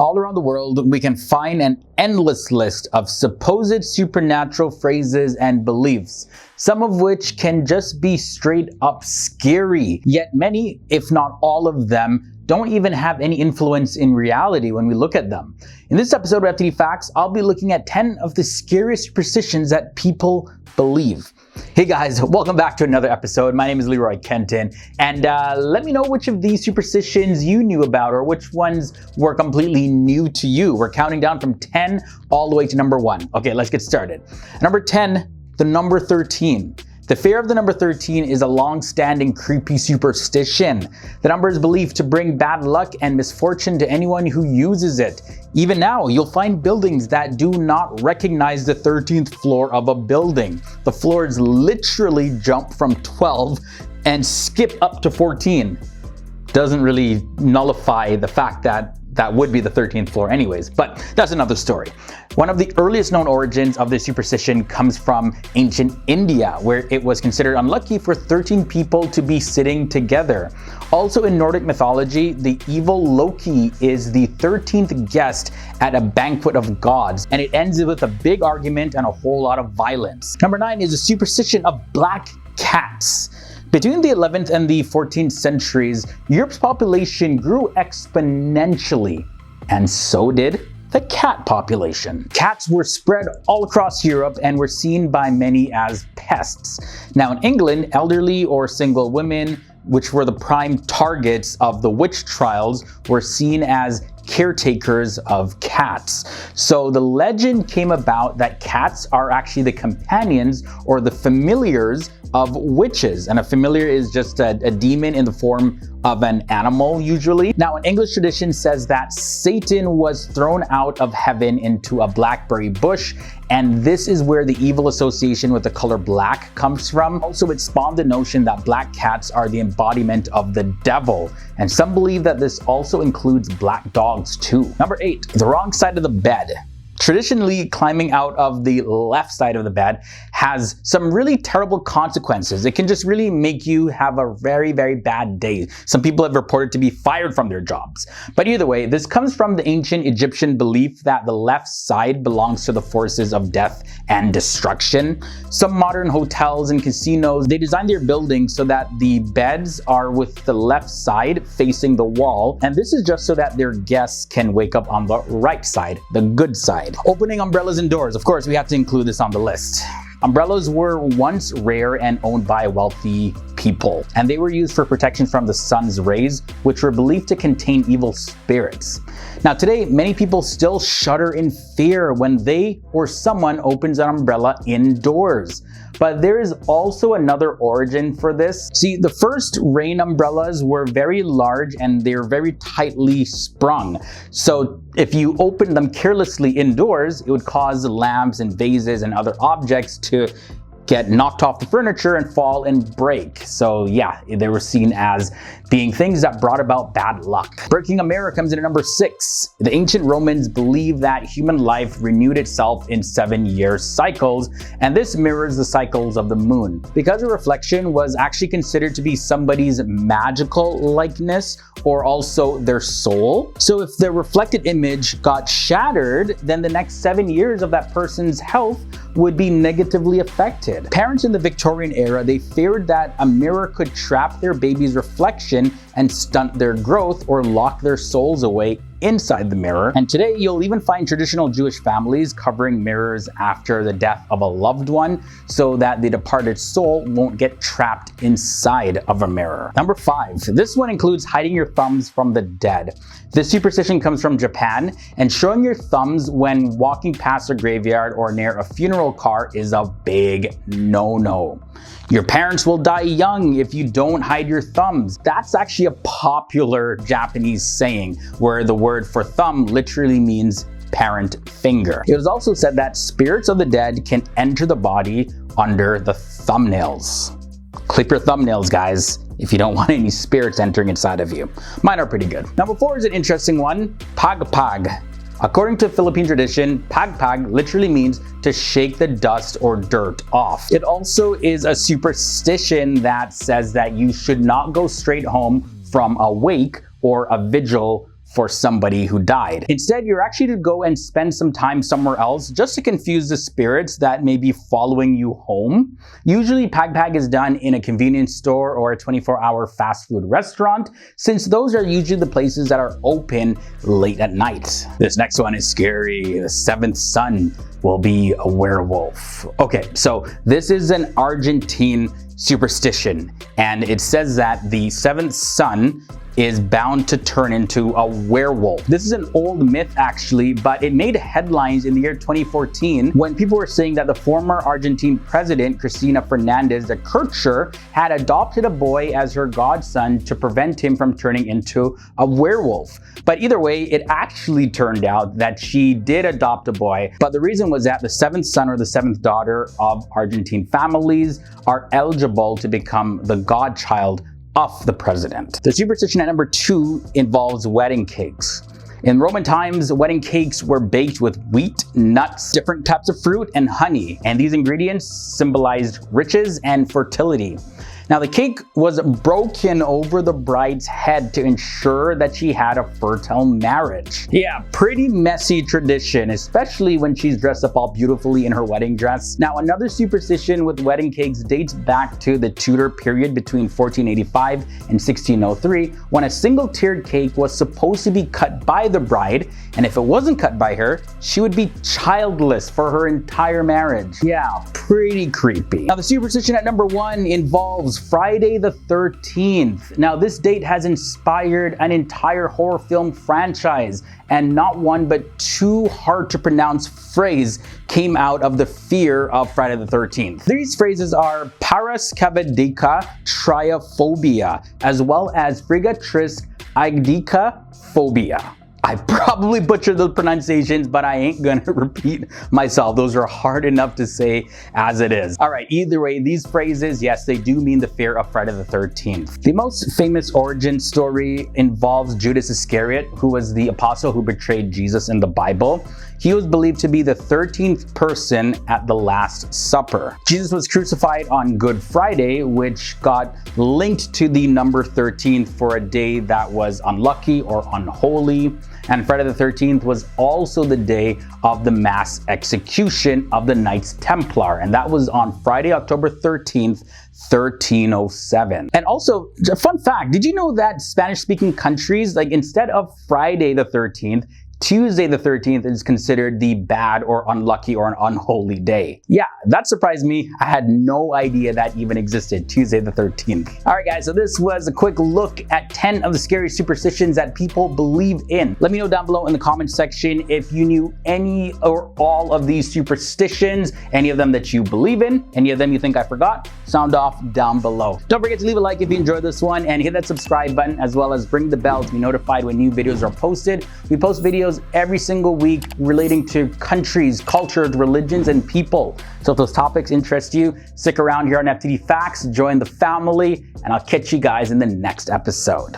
All around the world, we can find an endless list of supposed supernatural phrases and beliefs, some of which can just be straight up scary. Yet many, if not all of them, don't even have any influence in reality when we look at them. In this episode of FTD Facts, I'll be looking at 10 of the scariest superstitions that people believe. Hey guys, welcome back to another episode. My name is Leroy Kenton, and let me know which of these superstitions you knew about or which ones were completely new to you. We're counting down from 10 all the way to number 1. Okay, let's get started. Number 10, the number 13. The fear of the number 13 is a long-standing creepy superstition. The number is believed to bring bad luck and misfortune to anyone who uses it. Even now, you'll find buildings that do not recognize the 13th floor of a building. The floors literally jump from 12 and skip up to 14. Doesn't really nullify the fact that that would be the 13th floor anyways, but that's another story. One of the earliest known origins of this superstition comes from ancient India, where it was considered unlucky for 13 people to be sitting together. Also in Nordic mythology, the evil Loki is the 13th guest at a banquet of gods, and it ends with a big argument and a whole lot of violence. Number 9 is a superstition of black cats. Between the 11th and the 14th centuries, Europe's population grew exponentially, and so did the cat population. Cats were spread all across Europe and were seen by many as pests. Now in England, elderly or single women, which were the prime targets of the witch trials, were seen as caretakers of cats. So the legend came about that cats are actually the companions or the familiars of witches, and a familiar is just a demon in the form of an animal usually. Now an English tradition says that Satan was thrown out of heaven into a blackberry bush, and this is where the evil association with the color black comes from. Also, it spawned the notion that black cats are the embodiment of the devil, and some believe that this also includes black dogs too. Number 8, the wrong side of the bed. Traditionally, climbing out of the left side of the bed has some really terrible consequences. It can just really make you have a very, very bad day. Some people have reported to be fired from their jobs. But either way, this comes from the ancient Egyptian belief that the left side belongs to the forces of death and destruction. Some modern hotels and casinos, they design their buildings so that the beds are with the left side facing the wall. And this is just so that their guests can wake up on the right side, the good side. Opening umbrellas indoors. Of course, we have to include this on the list. Umbrellas were once rare and owned by wealthy people, and they were used for protection from the sun's rays, which were believed to contain evil spirits. Now today, many people still shudder in fear when they or someone opens an umbrella indoors. But there is also another origin for this. See, the first rain umbrellas were very large and they're very tightly sprung. So if you open them carelessly indoors, it would cause lamps and vases and other objects to get knocked off the furniture and fall and break. So yeah, they were seen as being things that brought about bad luck. Breaking a mirror comes in at number 6. The ancient Romans believed that human life renewed itself in 7-year cycles, and this mirrors the cycles of the moon. Because a reflection was actually considered to be somebody's magical likeness or also their soul. So if the reflected image got shattered, then the next 7 years of that person's health would be negatively affected. Parents in the Victorian era, they feared that a mirror could trap their baby's reflection and stunt their growth or lock their souls away inside the mirror. And today you'll even find traditional Jewish families covering mirrors after the death of a loved one so that the departed soul won't get trapped inside of a mirror. Number 5, this one includes hiding your thumbs from the dead. This superstition comes from Japan, and showing your thumbs when walking past a graveyard or near a funeral car is a big no-no. Your parents will die young if you don't hide your thumbs. That's actually a popular Japanese saying where the word for thumb literally means parent finger. It was also said that spirits of the dead can enter the body under the thumbnails. Clip your thumbnails, guys, if you don't want any spirits entering inside of you. Mine are pretty good. Number 4 is an interesting one, Pagpag. According to Philippine tradition, Pagpag literally means to shake the dust or dirt off. It also is a superstition that says that you should not go straight home from a wake or a vigil for somebody who died. Instead, you're actually to go and spend some time somewhere else just to confuse the spirits that may be following you home. Usually, Pagpag is done in a convenience store or a 24-hour fast food restaurant, since those are usually the places that are open late at night. This next one is scary. The seventh son will be a werewolf. Okay, so this is an Argentine superstition, and it says that the seventh son is bound to turn into a werewolf. This is an old myth actually, but it made headlines in the year 2014 when people were saying that the former Argentine president, Cristina Fernandez de Kirchner, had adopted a boy as her godson to prevent him from turning into a werewolf. But either way, it actually turned out that she did adopt a boy, but the reason was that the seventh son or the seventh daughter of Argentine families are eligible to become the godchild of the president. The superstition at number 2 involves wedding cakes. In Roman times, wedding cakes were baked with wheat, nuts, different types of fruit, and honey, and these ingredients symbolized riches and fertility. Now, the cake was broken over the bride's head to ensure that she had a fertile marriage. Yeah, pretty messy tradition, especially when she's dressed up all beautifully in her wedding dress. Now, another superstition with wedding cakes dates back to the Tudor period between 1485 and 1603, when a single-tiered cake was supposed to be cut by the bride, and if it wasn't cut by her, she would be childless for her entire marriage. Yeah, pretty creepy. Now, the superstition at number 1 involves Friday the 13th. Now, this date has inspired an entire horror film franchise, and not one but 2 hard to pronounce phrases came out of the fear of Friday the 13th. These phrases are parascavadica triophobia, as well as frigatrisk phobia. I probably butchered those pronunciations, but I ain't gonna repeat myself. Those are hard enough to say as it is. All right, either way, these phrases, yes, they do mean the fear of Friday the 13th. The most famous origin story involves Judas Iscariot, who was the apostle who betrayed Jesus in the Bible. He was believed to be the 13th person at the Last Supper. Jesus was crucified on Good Friday, which got linked to the number 13 for a day that was unlucky or unholy. And Friday the 13th was also the day of the mass execution of the Knights Templar, and that was on Friday, October 13th, 1307. And also, a fun fact, did you know that Spanish-speaking countries, like instead of Friday the 13th, Tuesday the 13th is considered the bad or unlucky or an unholy day? Yeah, that surprised me. I had no idea that even existed, Tuesday the 13th. All right, guys, so this was a quick look at 10 of the scariest superstitions that people believe in. Let me know down below in the comments section if you knew any or all of these superstitions, any of them that you believe in, any of them you think I forgot. Sound off down below. Don't forget to leave a like if you enjoyed this one, and hit that subscribe button, as well as ring the bell to be notified when new videos are posted. We post videos every single week relating to countries, cultures, religions, and people. So if those topics interest you, stick around here on FTD Facts, join the family, and I'll catch you guys in the next episode.